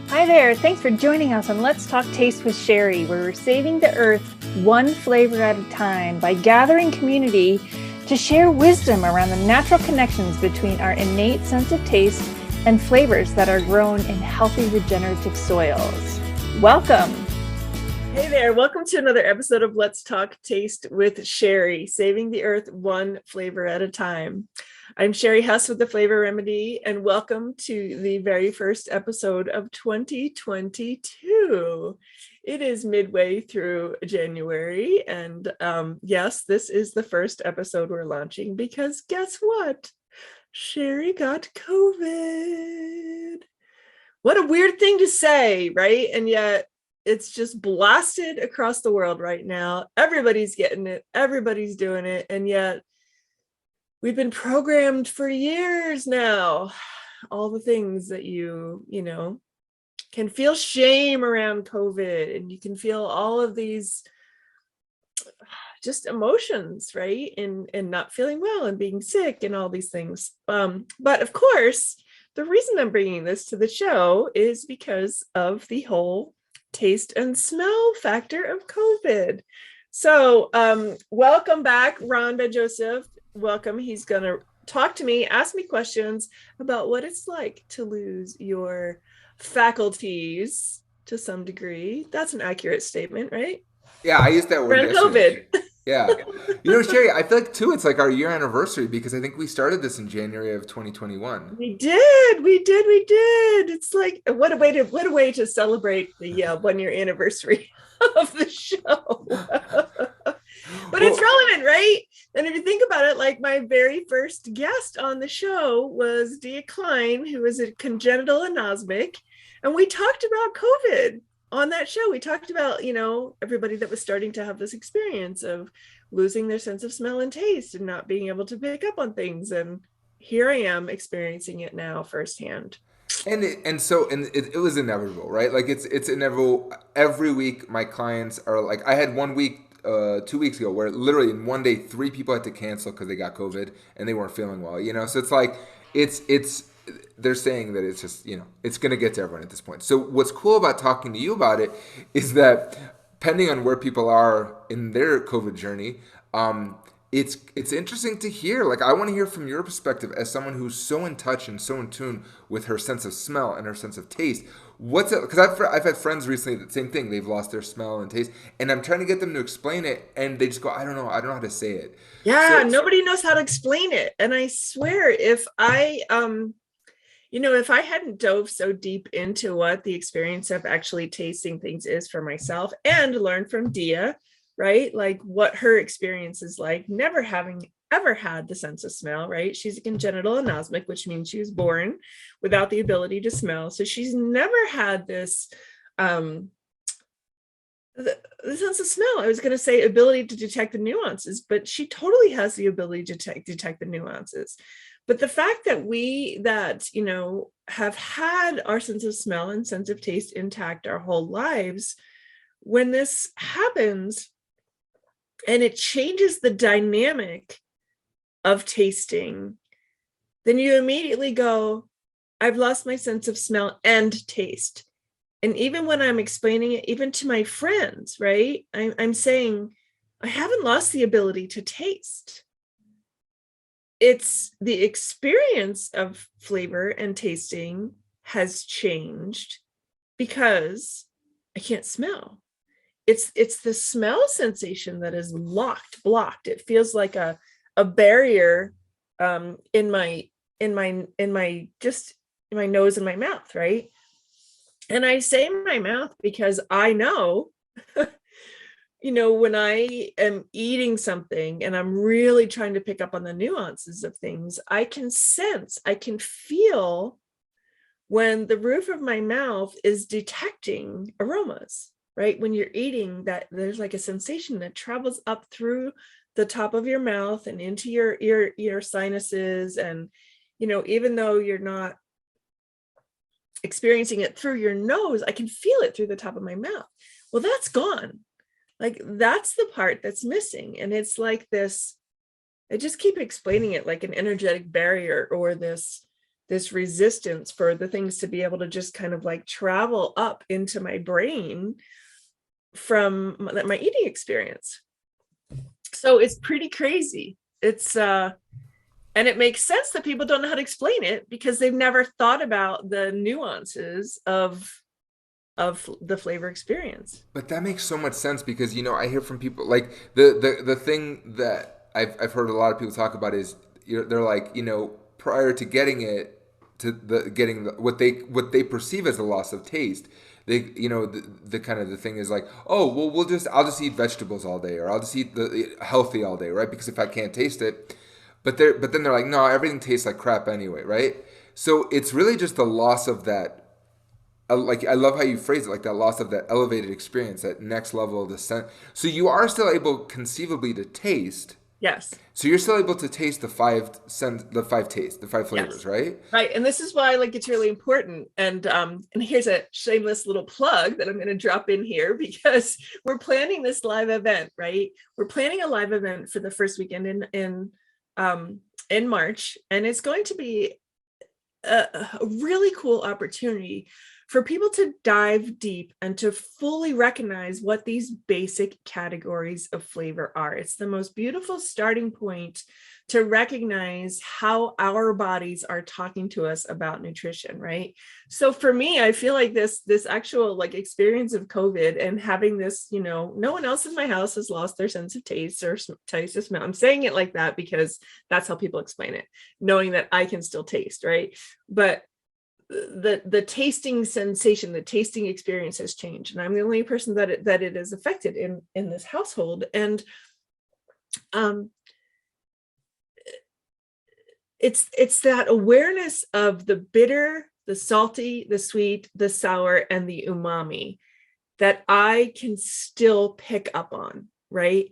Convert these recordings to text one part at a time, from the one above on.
Hi there. Thanks for joining us on Let's Talk Taste with Sherry, where we're saving the earth one flavor at a time by gathering community to share wisdom around the natural connections between our innate sense of taste and flavors that are grown in healthy regenerative soils. Welcome. Hey there. Welcome to another episode of Let's Talk Taste with Sherry, saving the earth one flavor at a time. I'm Sherry Hess with the Flavor Remedy, and welcome to the very first episode of 2022. It is midway through January, and yes, this is the first episode we're launching because guess what? Sherry got COVID. What a weird thing to say, right? And yet it's just blasted across the world right now. Everybody's getting it. Everybody's doing it. And yet we've been programmed for years now. All the things that you can feel shame around COVID, and you can feel all of these just emotions, right? And not feeling well and being sick and all these things. But of course, the reason I'm bringing this to the show is because of the whole taste and smell factor of COVID. So welcome back, Rhonda Joseph. Welcome. He's going to talk to me, ask me questions about what it's like to lose your faculties to some degree. That's an accurate statement, right? Yeah, I used that word Around yesterday. COVID. Yeah. Sherry, I feel like too, it's like our year anniversary because I think we started this in January of 2021. We did. It's like what a way to celebrate the 1 year anniversary of the show. But it's relevant, right? And if you think about it, like my very first guest on the show was Kline, who is a congenital anosmic, and we talked about COVID on that show. We talked about, everybody that was starting to have this experience of losing their sense of smell and taste and not being able to pick up on things. And here I am experiencing it now firsthand. And it was inevitable, right? Like it's inevitable. Every week, my clients are like, I had 1 week, 2 weeks ago, where literally in one day, 3 people had to cancel because they got COVID and they weren't feeling well. So it's like it's they're saying that it's just it's going to get to everyone at this point. So what's cool about talking to you about it is that depending on where people are in their COVID journey, it's interesting to hear. Like, I want to hear from your perspective as someone who's so in touch and so in tune with her sense of smell and her sense of taste. What's it? Because I've had friends recently that same thing. They've lost their smell and taste, and I'm trying to get them to explain it, and they just go, I don't know how to say it. Yeah, nobody knows how to explain it. And I swear, if I if I hadn't dove so deep into what the experience of actually tasting things is for myself and learned from Dia, right? Like what her experience is like, never having ever had the sense of smell, right? She's a congenital anosmic, which means she was born without the ability to smell. So she's never had this, the sense of smell. I was going to say ability to detect the nuances, but she totally has the ability to detect the nuances. But the fact that we have had our sense of smell and sense of taste intact our whole lives, when this happens and it changes the dynamic of tasting, then you immediately go, I've lost my sense of smell and taste. And even when I'm explaining it, even to my friends, right, I'm saying, I haven't lost the ability to taste. It's the experience of flavor and tasting has changed because I can't smell. It's the smell sensation that is blocked. It feels like a barrier in my nose and my mouth, right? And I say my mouth because I know when I am eating something and I'm really trying to pick up on the nuances of things, I can feel when the roof of my mouth is detecting aromas, right? When you're eating, that there's like a sensation that travels up through the top of your mouth and into your sinuses. And, even though you're not experiencing it through your nose, I can feel it through the top of my mouth. Well, that's gone. Like, that's the part that's missing. And it's like this, I just keep explaining it like an energetic barrier, or this this resistance for the things to be able to just kind of like travel up into my brain from my eating experience. So it's pretty crazy. It's and it makes sense that people don't know how to explain it because they've never thought about the nuances of the flavor experience. But that makes so much sense because I hear from people like the thing that I've heard a lot of people talk about is they're like prior to getting it to what they perceive as a loss of taste, they the kind of the thing is like, oh well, I'll just eat vegetables all day, or I'll just eat the healthy all day, right? Because if I can't taste it, but then they're like, no, everything tastes like crap anyway, right? So it's really just the loss of that. Like I love how you phrase it, like that loss of that elevated experience, that next level of the scent. So you are still able conceivably to taste. Yes. So you're still able to taste the five flavors, Yes. right? Right. And this is why like it's really important. And here's a shameless little plug that I'm going to drop in here because we're planning this live event, right? We're planning a live event for the first weekend in March, and it's going to be a really cool opportunity for people to dive deep and to fully recognize what these basic categories of flavor are. It's the most beautiful starting point to recognize how our bodies are talking to us about nutrition, right? So for me, I feel like this actual like experience of COVID and having this, no one else in my house has lost their sense of taste or taste or smell. I'm saying it like that because that's how people explain it, knowing that I can still taste, right? But the tasting sensation, the tasting experience has changed, and I'm the only person that it is affected in this household. And it's that awareness of the bitter, the salty, the sweet, the sour, and the umami that I can still pick up on, right?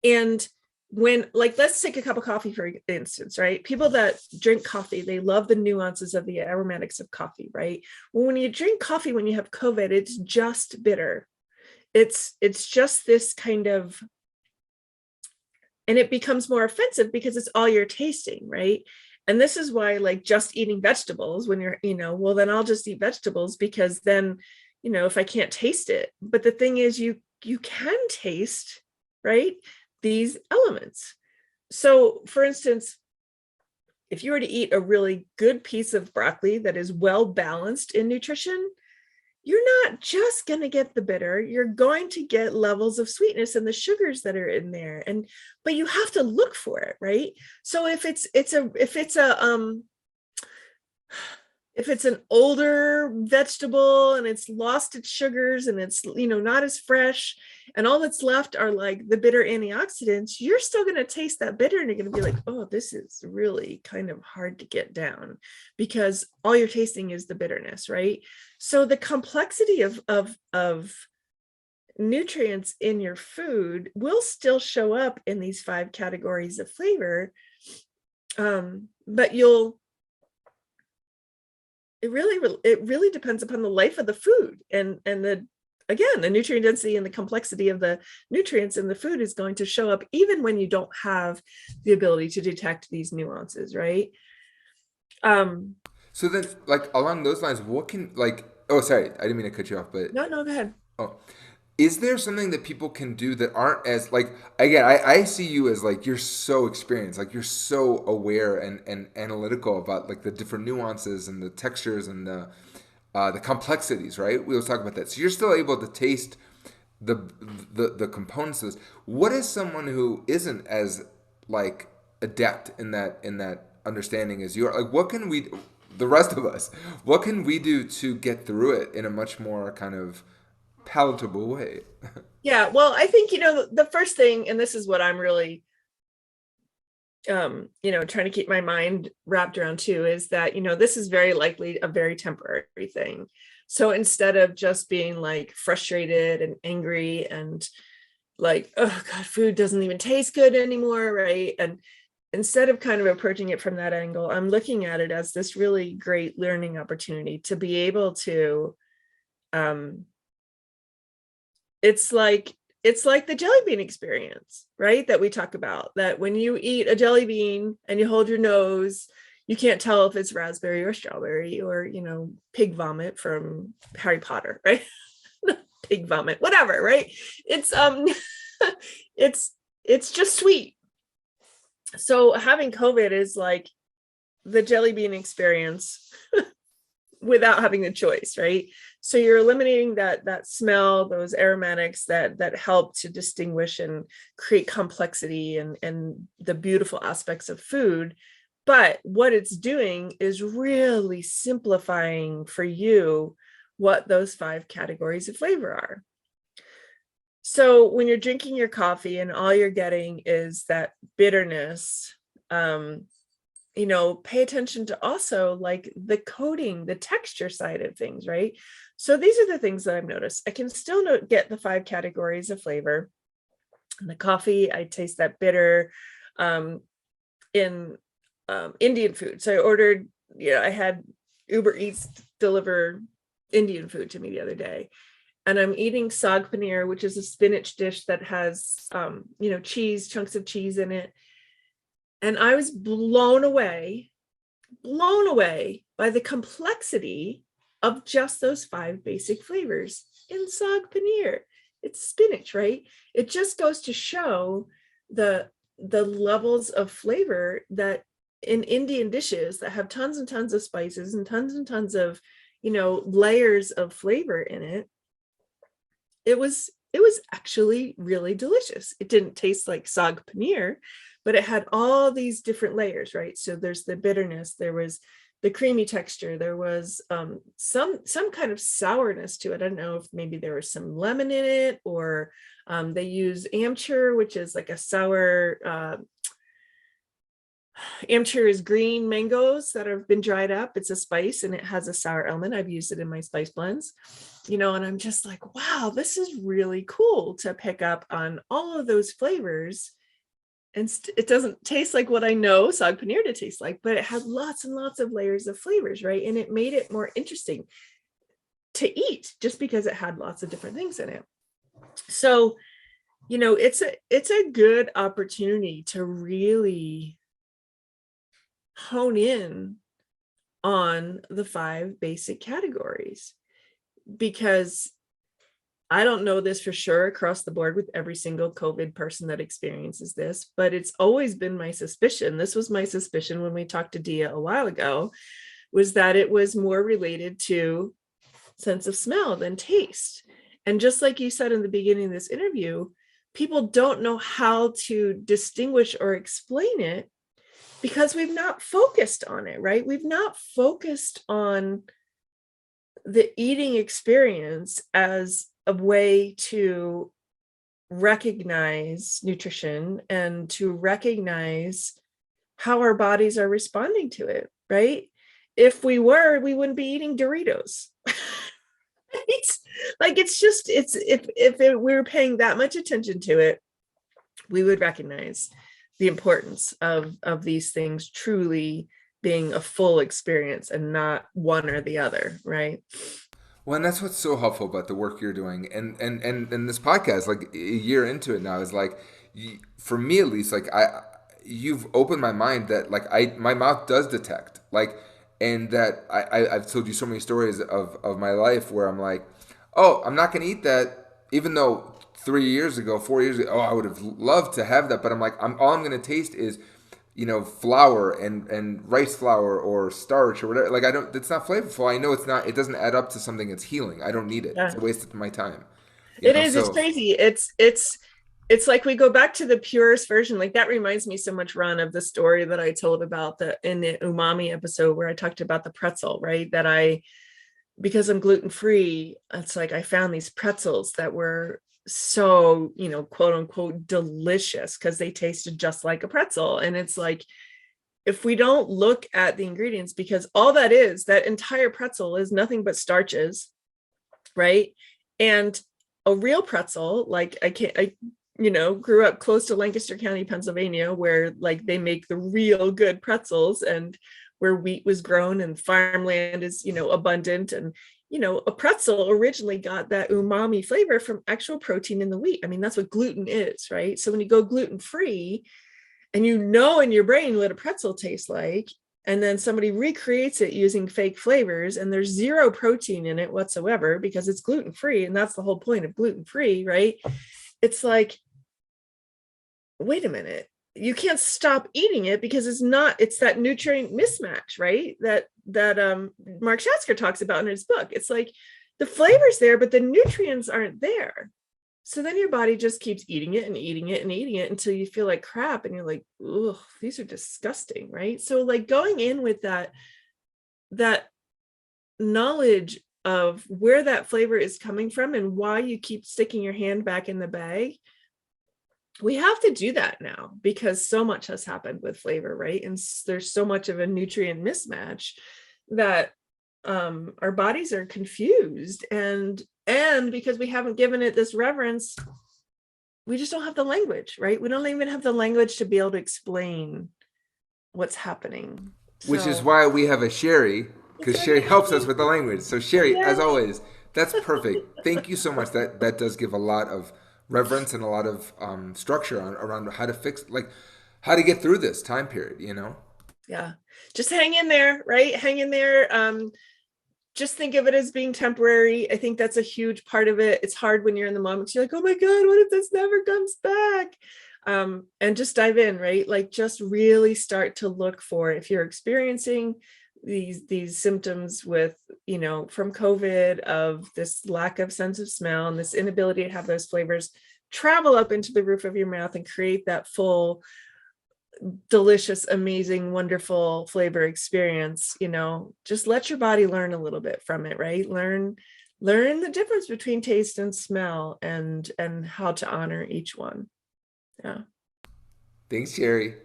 And when, like, let's take a cup of coffee, for instance, right? People that drink coffee, they love the nuances of the aromatics of coffee, right? Well, when you drink coffee, when you have COVID, it's just bitter. It's just this kind of, and it becomes more offensive because it's all you're tasting, right? And this is why, like, just eating vegetables when you're, well, then I'll just eat vegetables because then, if I can't taste it. But the thing is, you can taste, right, these elements. So for instance, if you were to eat a really good piece of broccoli that is well balanced in nutrition, you're not just going to get the bitter, you're going to get levels of sweetness and the sugars that are in there. But you have to look for it, right? So if it's an older vegetable and it's lost its sugars and it's, not as fresh, and all that's left are like the bitter antioxidants, you're still going to taste that bitter and you're going to be like, oh, this is really kind of hard to get down because all you're tasting is the bitterness, right? So the complexity of nutrients in your food will still show up in these 5 categories of flavor. But it really depends upon the life of the food and the nutrient density and the complexity of the nutrients in the food is going to show up even when you don't have the ability to detect these nuances, right? So then, like along those lines, what can like? Oh, sorry, I didn't mean to cut you off, but No, go ahead. oh, is there something that people can do that aren't as like? Again, I see you as like you're so experienced, like you're so aware and analytical about like the different nuances and the textures and the complexities, right? We was talking about that. So you're still able to taste the components of this. What is someone who isn't as like adept in that understanding as you are? Like, what can we, the rest of us, what can we do to get through it in a much more kind of palatable way? Yeah, well, I think, the first thing, and this is what I'm really trying to keep my mind wrapped around too, is that, this is very likely a very temporary thing. So instead of just being like frustrated and angry and like, oh God, food doesn't even taste good anymore, right? And instead of kind of approaching it from that angle, I'm looking at it as this really great learning opportunity to be able to, it's like the jelly bean experience, right? That we talk about, that when you eat a jelly bean and you hold your nose, you can't tell if it's raspberry or strawberry or, pig vomit from Harry Potter, right? Pig vomit, whatever, right? It's it's it's just sweet. So having COVID is like the jelly bean experience without having the choice, right? So you're eliminating that smell, those aromatics that help to distinguish and create complexity and the beautiful aspects of food. But what it's doing is really simplifying for you what those 5 categories of flavor are. So when you're drinking your coffee and all you're getting is that bitterness, pay attention to also like the coating, the texture side of things, right? So these are the things that I've noticed. I can still get the 5 categories of flavor. In the coffee, I taste that bitter. In Indian food, so I ordered, I had Uber Eats deliver Indian food to me the other day, and I'm eating saag paneer, which is a spinach dish that has cheese, chunks of cheese in it. And I was blown away by the complexity of just those 5 basic flavors in saag paneer. It's spinach, right? It just goes to show the levels of flavor that in Indian dishes that have tons and tons of spices and tons of, layers of flavor in it. It was actually really delicious. It didn't taste like saag paneer, but it had all these different layers, right? So there's the bitterness, there was the creamy texture, there was some kind of sourness to it. I don't know if maybe there was some lemon in it, or they use amchur, which is like a sour. Amchur is green mangoes that have been dried up. It's a spice and it has a sour element. I've used it in my spice blends, and I'm just like, wow, this is really cool to pick up on all of those flavors. And it doesn't taste like what I know saag paneer to taste like, but it had lots and lots of layers of flavors, right? And it made it more interesting to eat just because it had lots of different things in it. So, it's a good opportunity to really hone in on the 5 basic categories, because I don't know this for sure across the board with every single COVID person that experiences this, but it's always been my suspicion. This was my suspicion when we talked to Dia a while ago, was that it was more related to sense of smell than taste. And just like you said in the beginning of this interview, people don't know how to distinguish or explain it because we've not focused on it, right? We've not focused on the eating experience as a way to recognize nutrition and to recognize how our bodies are responding to it, right? If we wouldn't be eating Doritos. It's like, if we were paying that much attention to it, we would recognize the importance of these things truly being a full experience and not one or the other, right? Well, and that's what's so helpful about the work you're doing, and this podcast, like a year into it now, is like, for me at least, like you've opened my mind that like my mouth does detect, like, and that I've told you so many stories of my life where I'm like, oh, I'm not gonna eat that, even though 3 years ago, 4 years ago, oh, I would have loved to have that, but I'm like, all I'm gonna taste is, flour and rice flour or starch or whatever. Like, I don't, it's not flavorful. I know it's not, it doesn't add up to something that's healing. I don't need it. Yeah. It's a waste of my time. It is, it's crazy. It's like we go back to the purest version. Like, that reminds me so much, Ron, of the story that I told about in the umami episode where I talked about the pretzel, right? Because I'm gluten-free, it's like I found these pretzels that were so, quote unquote, delicious because they tasted just like a pretzel. And it's like, if we don't look at the ingredients, because all that entire pretzel is nothing but starches, right? And a real pretzel, like I grew up close to Lancaster County, Pennsylvania, where like they make the real good pretzels and where wheat was grown and farmland is, abundant. And, a pretzel originally got that umami flavor from actual protein in the wheat. I mean, that's what gluten is, right? So when you go gluten-free and in your brain what a pretzel tastes like, and then somebody recreates it using fake flavors, and there's zero protein in it whatsoever because it's gluten-free, and that's the whole point of gluten-free, right? It's like, wait a minute, you can't stop eating it because it's that nutrient mismatch, right? That Mark Schatzker talks about in his book. It's like the flavor's there, but the nutrients aren't there. So then your body just keeps eating it and eating it and eating it until you feel like crap and you're like, ugh, these are disgusting, right? So like going in with that knowledge of where that flavor is coming from and why you keep sticking your hand back in the bag, we have to do that now because so much has happened with flavor, right? And there's so much of a nutrient mismatch that our bodies are confused, and because we haven't given it this reverence, we just don't have the language, right? We don't even have the language to be able to explain what's happening. Which is So why we have a Sherry, that's because Sherry helps us right. with the language. So Sherry, as Yay. always, that's perfect. Thank you so much. That does give a lot of reverence and a lot of structure around how to fix, like how to get through this time period. You know. Yeah, just hang in there, right? Hang in there. Just think of it as being temporary. I think that's a huge part of it. It's hard when you're in the moment. You're like, oh my God, what if this never comes back? And just dive in, right? Like just really start to look for, if you're experiencing these symptoms with, from COVID, of this lack of sense of smell and this inability to have those flavors, travel up into the roof of your mouth and create that full delicious, amazing, wonderful flavor experience. Just let your body learn a little bit from it, right? Learn the difference between taste and smell, and how to honor each one. Yeah. Thanks, Sherry.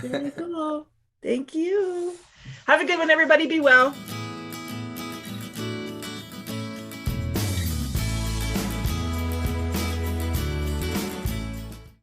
Very cool. Thank you. Have a good one, everybody. Be well.